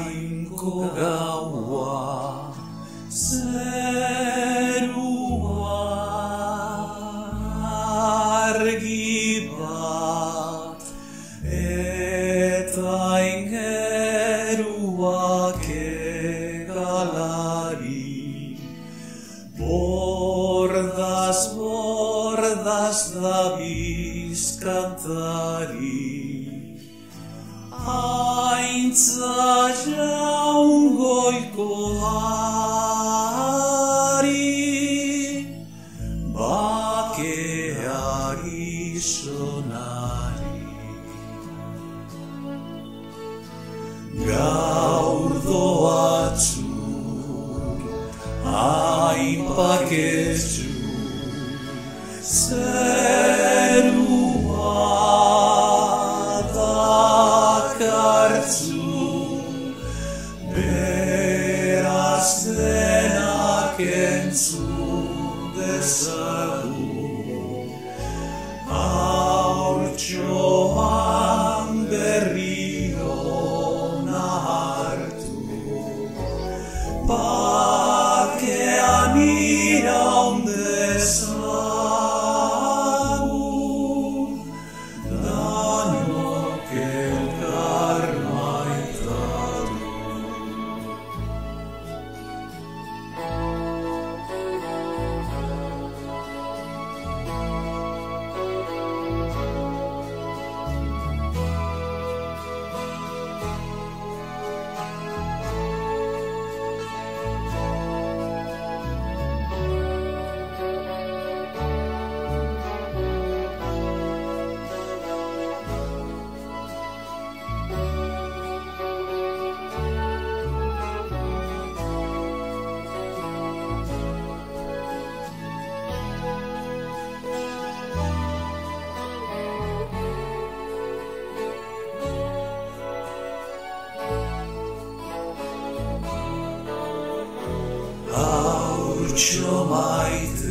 jainko gaua, zerua argi bat, eta ingeruak egalari. Bordaz, bordaz dabiz kantari, aintza jaungoiko hari, bakeari sonari. Gaur doatzuk aipakezu, zerua dakartzu, beraz denak entzun dezagun, haurtxoan berriro nahartu, bakean iraun dezagun, danok elkar maitatu. Haurtxo maite